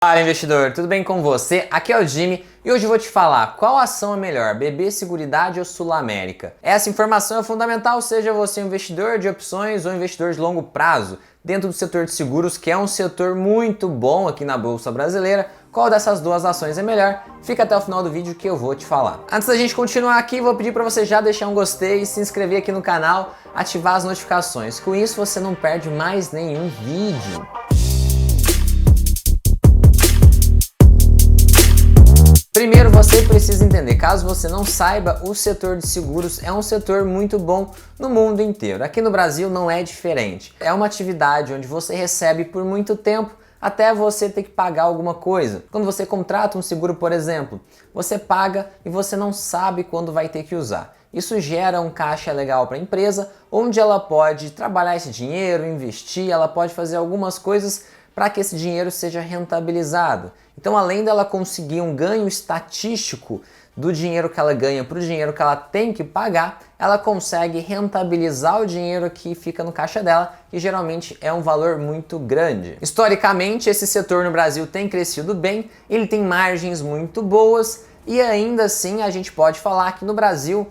Fala, investidor, tudo bem com você? Aqui é o Jimmy e hoje eu vou te falar qual ação é melhor, BB Seguridade ou Sul América. Essa informação é fundamental, seja você um investidor de opções ou investidor de longo prazo dentro do setor de seguros, que é um setor muito bom aqui na Bolsa Brasileira. Qual dessas duas ações é melhor? Fica até o final do vídeo que eu vou te falar. Antes da gente continuar aqui, vou pedir para você já deixar um gostei, se inscrever aqui no canal, ativar as notificações. Com isso você não perde mais nenhum vídeo. Primeiro você precisa entender, caso você não saiba, o setor de seguros é um setor muito bom no mundo inteiro. Aqui no Brasil não é diferente. É uma atividade onde você recebe por muito tempo até você ter que pagar alguma coisa. Quando você contrata um seguro, por exemplo, você paga e você não sabe quando vai ter que usar. Isso gera um caixa legal para a empresa, onde ela pode trabalhar esse dinheiro, investir, ela pode fazer algumas coisas para que esse dinheiro seja rentabilizado. Então, além dela conseguir um ganho estatístico do dinheiro que ela ganha para o dinheiro que ela tem que pagar, ela consegue rentabilizar o dinheiro que fica no caixa dela, que geralmente é um valor muito grande. Historicamente, esse setor no Brasil tem crescido bem, ele tem margens muito boas e ainda assim a gente pode falar que no Brasil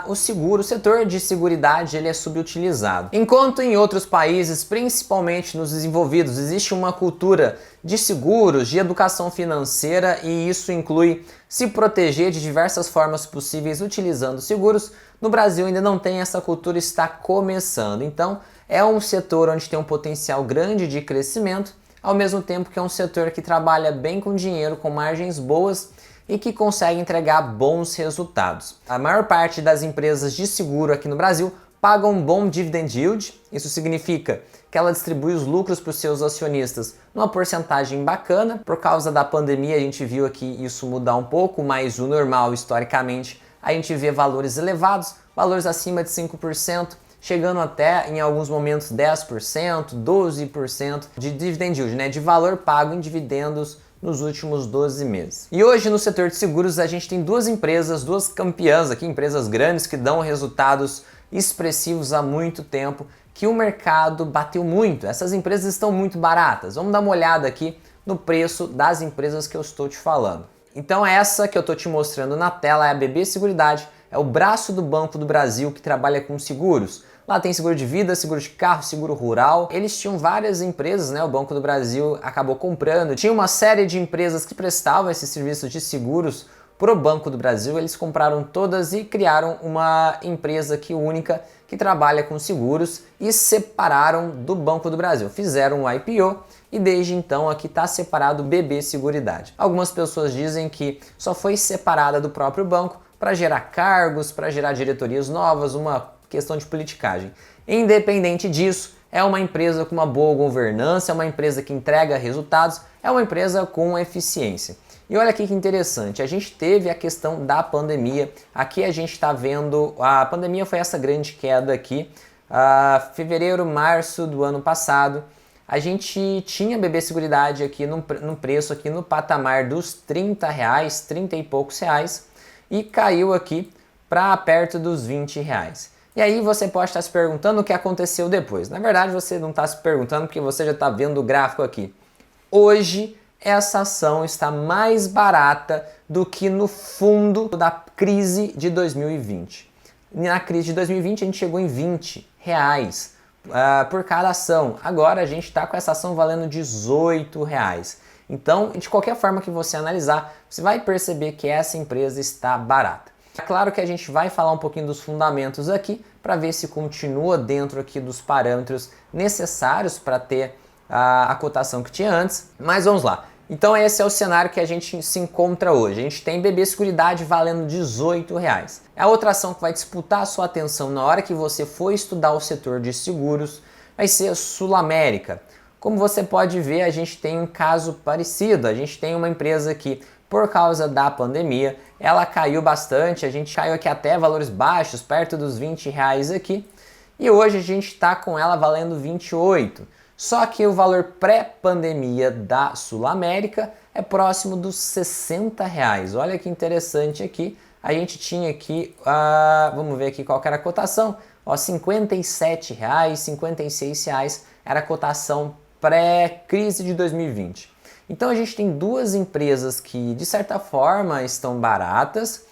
o setor de seguridade, ele é subutilizado. Enquanto em outros países, principalmente nos desenvolvidos, existe uma cultura de seguros, de educação financeira, e isso inclui se proteger de diversas formas possíveis utilizando seguros, no Brasil ainda não tem essa cultura, está começando. Então é um setor onde tem um potencial grande de crescimento, ao mesmo tempo que é um setor que trabalha bem com dinheiro, com margens boas, e que consegue entregar bons resultados. A maior parte das empresas de seguro aqui no Brasil pagam um bom dividend yield. Isso significa que ela distribui os lucros para os seus acionistas numa porcentagem bacana. Por causa da pandemia a gente viu aqui isso mudar um pouco, mas o normal historicamente a gente vê valores elevados, valores acima de 5%, chegando até em alguns momentos 10%, 12% de dividend yield, né, de valor pago em dividendos nos últimos 12 meses. E hoje no setor de seguros a gente tem duas empresas, duas campeãs aqui, empresas grandes que dão resultados expressivos há muito tempo, que o mercado bateu muito. Essas empresas estão muito baratas. Vamos dar uma olhada aqui no preço das empresas que eu estou te falando. Então essa que eu estou te mostrando na tela é a BB Seguridade, é o braço do Banco do Brasil que trabalha com seguros. Lá tem seguro de vida, seguro de carro, seguro rural. Eles tinham várias empresas, né? O Banco do Brasil acabou comprando. Tinha uma série de empresas que prestavam esse serviço de seguros para o Banco do Brasil. Eles compraram todas e criaram uma empresa única que trabalha com seguros e separaram do Banco do Brasil. Fizeram um IPO e desde então aqui está separado o BB Seguridade. Algumas pessoas dizem que só foi separada do próprio banco para gerar cargos, para gerar diretorias novas, uma questão de politicagem. Independente disso, é uma empresa com uma boa governança, é uma empresa que entrega resultados, é uma empresa com eficiência. E olha aqui que interessante, a gente teve a questão da pandemia, aqui a gente está vendo, a pandemia foi essa grande queda aqui, fevereiro, março do ano passado, a gente tinha BB Seguridade aqui num preço aqui no patamar dos R$30, 30 e poucos reais, e caiu aqui para perto dos R$20. E aí você pode estar se perguntando o que aconteceu depois. Na verdade, você não está se perguntando porque você já está vendo o gráfico aqui. Hoje, essa ação está mais barata do que no fundo da crise de 2020. Na crise de 2020, a gente chegou em R$20 por cada ação. Agora, a gente está com essa ação valendo R$18. Então, de qualquer forma que você analisar, você vai perceber que essa empresa está barata. É claro que a gente vai falar um pouquinho dos fundamentos aqui para ver se continua dentro aqui dos parâmetros necessários para ter a cotação que tinha antes, mas vamos lá. Então esse é o cenário que a gente se encontra hoje. A gente tem BB Seguridade valendo R$18. A outra ação que vai disputar a sua atenção na hora que você for estudar o setor de seguros vai ser a Sul América. Como você pode ver, a gente tem um caso parecido. A gente tem uma empresa que, por causa da pandemia, ela caiu bastante, a gente caiu aqui até valores baixos, perto dos R$20 aqui, e hoje a gente está com ela valendo 28. Só que o valor pré-pandemia da Sul América é próximo dos R$60. Olha que interessante aqui, a gente tinha aqui, vamos ver aqui qual que era a cotação, R$57, R$56 era a cotação pré-crise de 2020. Então a gente tem duas empresas que de certa forma estão baratas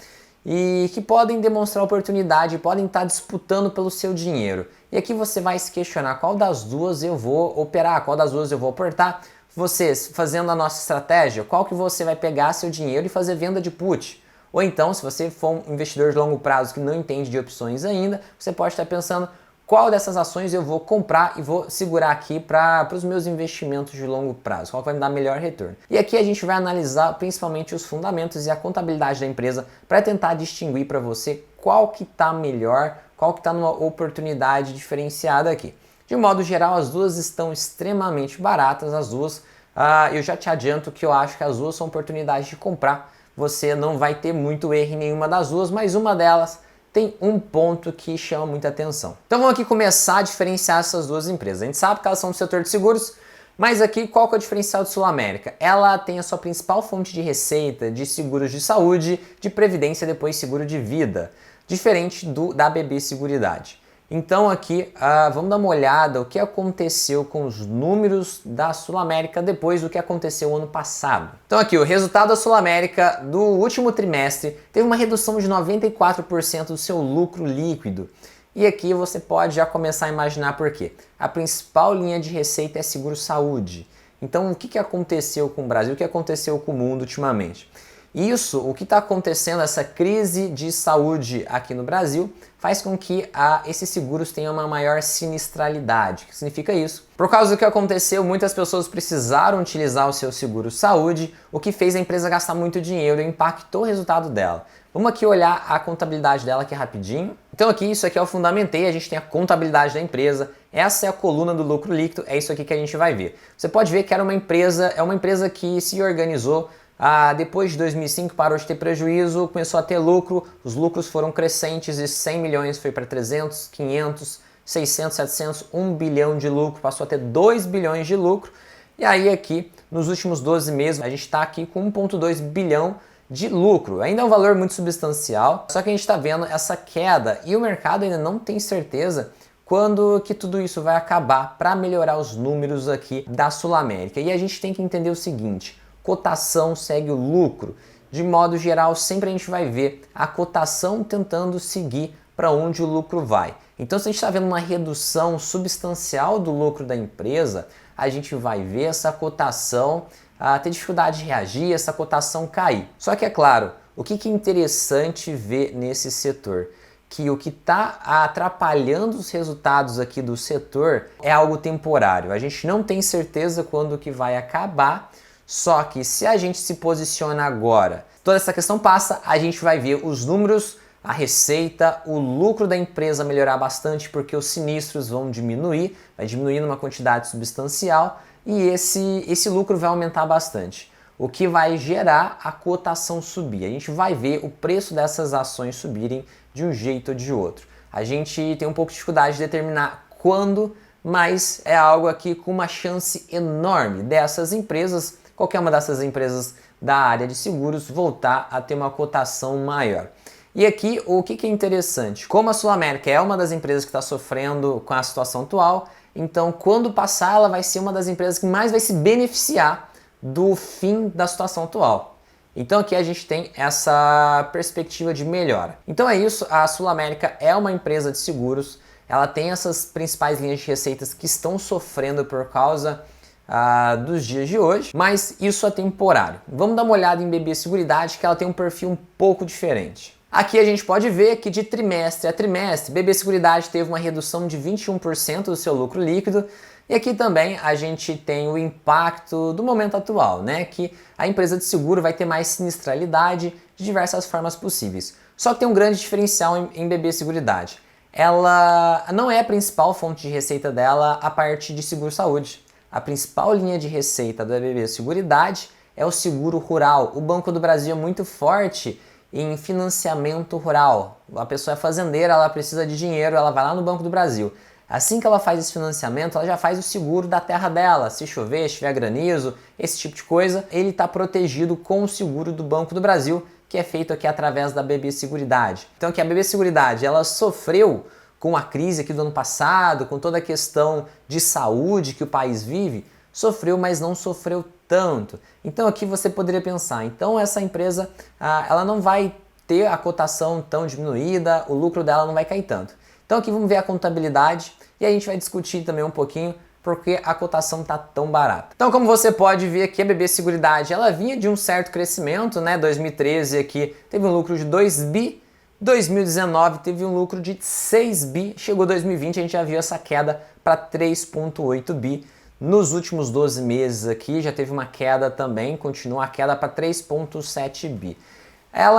e que podem demonstrar oportunidade, podem estar disputando pelo seu dinheiro. E aqui você vai se questionar qual das duas eu vou operar, qual das duas eu vou aportar. Você, fazendo a nossa estratégia, qual que você vai pegar seu dinheiro e fazer venda de put? Ou então, se você for um investidor de longo prazo que não entende de opções ainda, você pode estar pensando qual dessas ações eu vou comprar e vou segurar aqui para os meus investimentos de longo prazo, qual vai me dar melhor retorno. E aqui a gente vai analisar principalmente os fundamentos e a contabilidade da empresa para tentar distinguir para você qual que está melhor, qual que está numa oportunidade diferenciada aqui. De modo geral, as duas estão extremamente baratas, as duas, eu já te adianto que eu acho que as duas são oportunidades de comprar. Você não vai ter muito erro em nenhuma das duas, mas uma delas tem um ponto que chama muita atenção. Então vamos aqui começar a diferenciar essas duas empresas. A gente sabe que elas são do setor de seguros, mas aqui qual que é o diferencial de Sul América? Ela tem a sua principal fonte de receita de seguros de saúde, de previdência e depois seguro de vida, diferente da BB Seguridade. Então aqui vamos dar uma olhada o que aconteceu com os números da Sul América depois do que aconteceu ano passado. Então aqui o resultado da Sul América do último trimestre teve uma redução de 94% do seu lucro líquido. E aqui você pode já começar a imaginar por quê. A principal linha de receita é seguro saúde. Então o que aconteceu com o Brasil, o que aconteceu com o mundo ultimamente? Isso, o que está acontecendo, essa crise de saúde aqui no Brasil, faz com que esses seguros tenham uma maior sinistralidade. O que significa isso? Por causa do que aconteceu, muitas pessoas precisaram utilizar o seu seguro saúde, o que fez a empresa gastar muito dinheiro e impactou o resultado dela. Vamos aqui olhar a contabilidade dela aqui rapidinho. Então aqui, isso aqui é o Fundamentei, a gente tem a contabilidade da empresa, essa é a coluna do lucro líquido, é isso aqui que a gente vai ver. Você pode ver que é uma empresa que se organizou. Depois de 2005 parou de ter prejuízo, começou a ter lucro, os lucros foram crescentes e 100 milhões foi para 300, 500, 600, 700, 1 bilhão de lucro, passou a ter 2 bilhões de lucro. E aí aqui, nos últimos 12 meses, a gente está aqui com 1,2 bilhão de lucro. Ainda é um valor muito substancial, só que a gente está vendo essa queda e o mercado ainda não tem certeza quando que tudo isso vai acabar para melhorar os números aqui da Sul América. E a gente tem que entender o seguinte: cotação segue o lucro. De modo geral, sempre a gente vai ver a cotação tentando seguir para onde o lucro vai. Então, se a gente está vendo uma redução substancial do lucro da empresa, a gente vai ver essa cotação ter dificuldade de reagir, essa cotação cair. Só que é claro, o que é interessante ver nesse setor? Que o que está atrapalhando os resultados aqui do setor é algo temporário. A gente não tem certeza quando que vai acabar. Só que se a gente se posiciona agora, toda essa questão passa, a gente vai ver os números, a receita, o lucro da empresa melhorar bastante porque os sinistros vão diminuir, vai diminuir numa quantidade substancial e esse lucro vai aumentar bastante, o que vai gerar a cotação subir. A gente vai ver o preço dessas ações subirem de um jeito ou de outro. A gente tem um pouco de dificuldade de determinar quando, mas é algo aqui com uma chance enorme dessas empresas, qualquer uma dessas empresas da área de seguros, voltar a ter uma cotação maior. E aqui o que é interessante, como a Sul América é uma das empresas que está sofrendo com a situação atual, então quando passar ela vai ser uma das empresas que mais vai se beneficiar do fim da situação atual. Então aqui a gente tem essa perspectiva de melhora. Então é isso, a Sul América é uma empresa de seguros, ela tem essas principais linhas de receitas que estão sofrendo por causa dos dias de hoje, mas isso é temporário. Vamos dar uma olhada em BB Seguridade, que ela tem um perfil um pouco diferente. Aqui a gente pode ver que de trimestre a trimestre, BB Seguridade teve uma redução de 21% do seu lucro líquido, e aqui também a gente tem o impacto do momento atual, né? Que a empresa de seguro vai ter mais sinistralidade de diversas formas possíveis. Só que tem um grande diferencial em BB Seguridade. Ela não é a principal fonte de receita dela a parte de seguro saúde. A principal linha de receita da BB Seguridade é o seguro rural. O Banco do Brasil é muito forte em financiamento rural. A pessoa é fazendeira, ela precisa de dinheiro, ela vai lá no Banco do Brasil. Assim que ela faz esse financiamento, ela já faz o seguro da terra dela. Se chover, se tiver granizo, esse tipo de coisa, ele está protegido com o seguro do Banco do Brasil, que é feito aqui através da BB Seguridade. Então aqui a BB Seguridade, ela sofreu com a crise aqui do ano passado, com toda a questão de saúde que o país vive, sofreu, mas não sofreu tanto. Então aqui você poderia pensar, então essa empresa ela não vai ter a cotação tão diminuída, o lucro dela não vai cair tanto. Então aqui vamos ver a contabilidade e a gente vai discutir também um pouquinho porque a cotação está tão barata. Então, como você pode ver aqui, a BB Seguridade, ela vinha de um certo crescimento, né? 2013 aqui teve um lucro de 2 bi, 2019 teve um lucro de 6 bi, chegou 2020 a gente já viu essa queda para 3,8 bi. Nos últimos 12 meses aqui já teve uma queda também, continua a queda para 3,7 bi.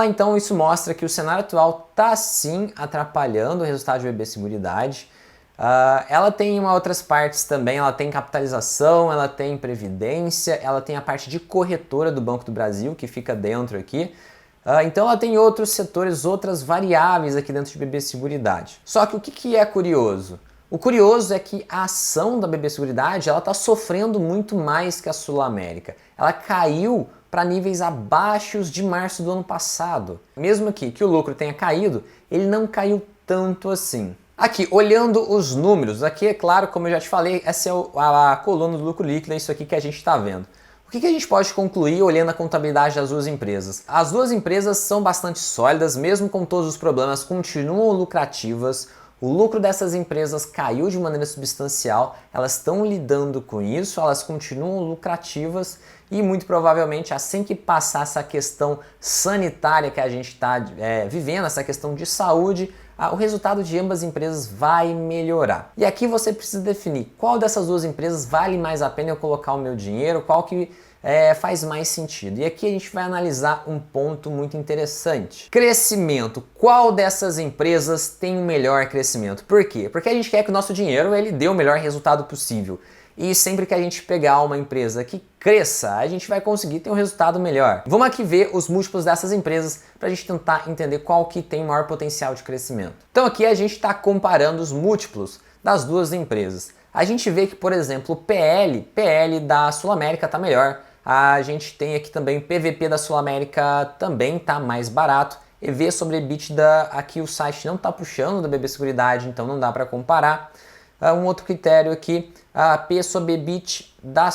Então isso mostra que o cenário atual está sim atrapalhando o resultado de BB Seguridade. Ela tem outras partes também, ela tem capitalização, ela tem previdência, ela tem a parte de corretora do Banco do Brasil que fica dentro aqui. Então ela tem outros setores, outras variáveis aqui dentro de BB Seguridade. Só que o que é curioso? O curioso é que a ação da BB Seguridade ela está sofrendo muito mais que a Sul América. Ela caiu para níveis abaixo de março do ano passado. Mesmo aqui que o lucro tenha caído, ele não caiu tanto assim. Aqui, olhando os números, aqui é claro, como eu já te falei, essa é a coluna do lucro líquido, é isso aqui que a gente está vendo. O que a gente pode concluir olhando a contabilidade das duas empresas? As duas empresas são bastante sólidas, mesmo com todos os problemas, continuam lucrativas. O lucro dessas empresas caiu de maneira substancial, elas estão lidando com isso, elas continuam lucrativas e muito provavelmente assim que passar essa questão sanitária que a gente está vivendo, essa questão de saúde, o resultado de ambas as empresas vai melhorar. E aqui você precisa definir qual dessas duas empresas vale mais a pena eu colocar o meu dinheiro, qual que faz mais sentido. E aqui a gente vai analisar um ponto muito interessante. Crescimento. Qual dessas empresas tem o melhor crescimento? Por quê? Porque a gente quer que o nosso dinheiro ele dê o melhor resultado possível. E sempre que a gente pegar uma empresa que cresça, a gente vai conseguir ter um resultado melhor. Vamos aqui ver os múltiplos dessas empresas para a gente tentar entender qual que tem maior potencial de crescimento. Então aqui a gente está comparando os múltiplos das duas empresas. A gente vê que, por exemplo, o PL da Sul América está melhor. A gente tem aqui também o PVP da Sul América também está mais barato. EV sobre EBITDA, aqui o site não está puxando da BB Seguridade, então não dá para comparar. Um outro critério aqui, a P sobre EBIT da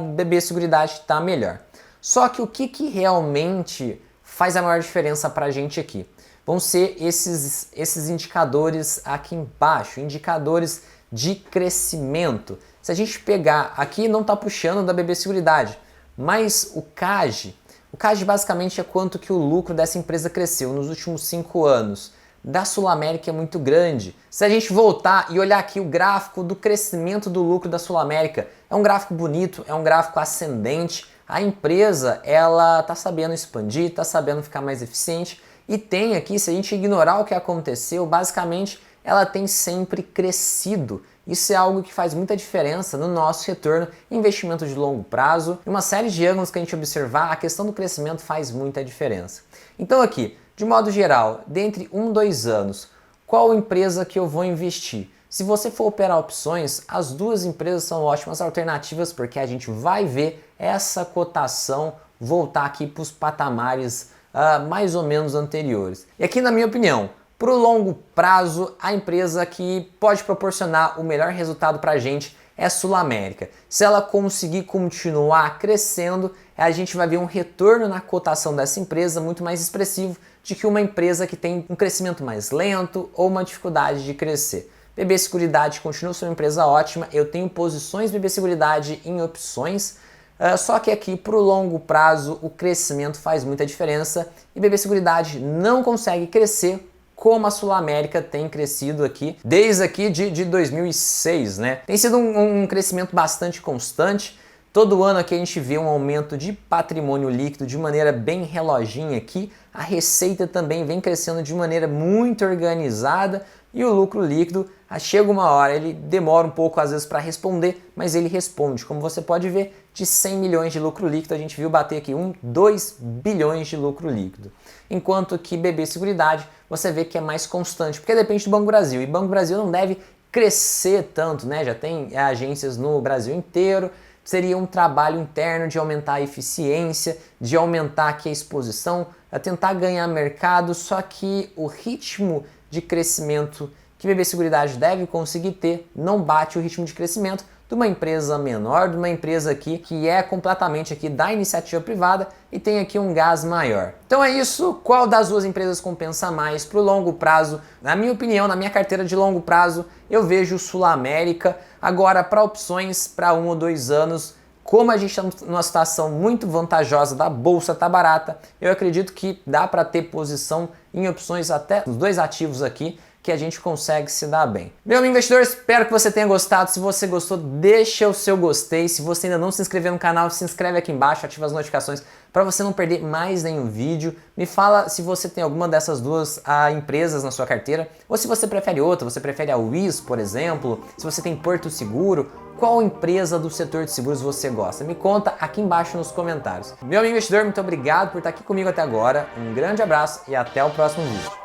BB Seguridade está melhor. Só que o que realmente faz a maior diferença para a gente aqui? Vão ser esses indicadores aqui embaixo, indicadores de crescimento. Se a gente pegar, aqui não está puxando da BB Seguridade, mas o CAGE basicamente é quanto que o lucro dessa empresa cresceu nos últimos 5 anos. Da Sul América é muito grande. Se a gente voltar e olhar aqui o gráfico do crescimento do lucro da Sul América, é um gráfico bonito, é um gráfico ascendente. A empresa, ela está sabendo expandir, está sabendo ficar mais eficiente e tem aqui, se a gente ignorar o que aconteceu, basicamente ela tem sempre crescido. Isso é algo que faz muita diferença no nosso retorno, investimento de longo prazo. Em uma série de ângulos que a gente observar, a questão do crescimento faz muita diferença. Então aqui, de modo geral, dentre 2 anos, qual empresa que eu vou investir? Se você for operar opções, as duas empresas são ótimas alternativas porque a gente vai ver essa cotação voltar aqui para os patamares mais ou menos anteriores. E aqui, na minha opinião, para o longo prazo, a empresa que pode proporcionar o melhor resultado para a gente é a Sul América. Se ela conseguir continuar crescendo, a gente vai ver um retorno na cotação dessa empresa muito mais expressivo de que uma empresa que tem um crescimento mais lento ou uma dificuldade de crescer. BB Seguridade continua sendo uma empresa ótima, eu tenho posições BB Seguridade em opções, só que aqui para o longo prazo o crescimento faz muita diferença e BB Seguridade não consegue crescer como a Sul América tem crescido aqui, desde aqui de 2006, né? Tem sido um crescimento bastante constante. Todo ano aqui a gente vê um aumento de patrimônio líquido de maneira bem reloginha aqui. A receita também vem crescendo de maneira muito organizada e o lucro líquido, chega uma hora, ele demora um pouco às vezes para responder, mas ele responde. Como você pode ver, de 100 milhões de lucro líquido, a gente viu bater aqui 2 bilhões de lucro líquido. Enquanto que BB Seguridade, você vê que é mais constante, porque depende do Banco do Brasil, e Banco do Brasil não deve crescer tanto, né? Já tem agências no Brasil inteiro, seria um trabalho interno de aumentar a eficiência, de aumentar aqui a exposição, a tentar ganhar mercado, só que o ritmo de crescimento que BB Seguridade deve conseguir ter não bate o ritmo de crescimento do de uma empresa menor, de uma empresa aqui que é completamente aqui da iniciativa privada e tem aqui um gás maior. Então é isso, qual das duas empresas compensa mais para o longo prazo? Na minha opinião, na minha carteira de longo prazo, eu vejo o Sul América. Agora, para opções para 1 ou 2 anos, como a gente está numa situação muito vantajosa da bolsa, tá barata, eu acredito que dá para ter posição em opções até os 2 ativos aqui, que a gente consegue se dar bem. Meu amigo investidor, espero que você tenha gostado. Se você gostou, deixa o seu gostei. Se você ainda não se inscreveu no canal, se inscreve aqui embaixo, ativa as notificações para você não perder mais nenhum vídeo. Me fala se você tem alguma dessas duas empresas na sua carteira, ou se você prefere outra, você prefere a Wiz, por exemplo, se você tem Porto Seguro, qual empresa do setor de seguros você gosta? Me conta aqui embaixo nos comentários. Meu amigo investidor, muito obrigado por estar aqui comigo até agora. Um grande abraço e até o próximo vídeo.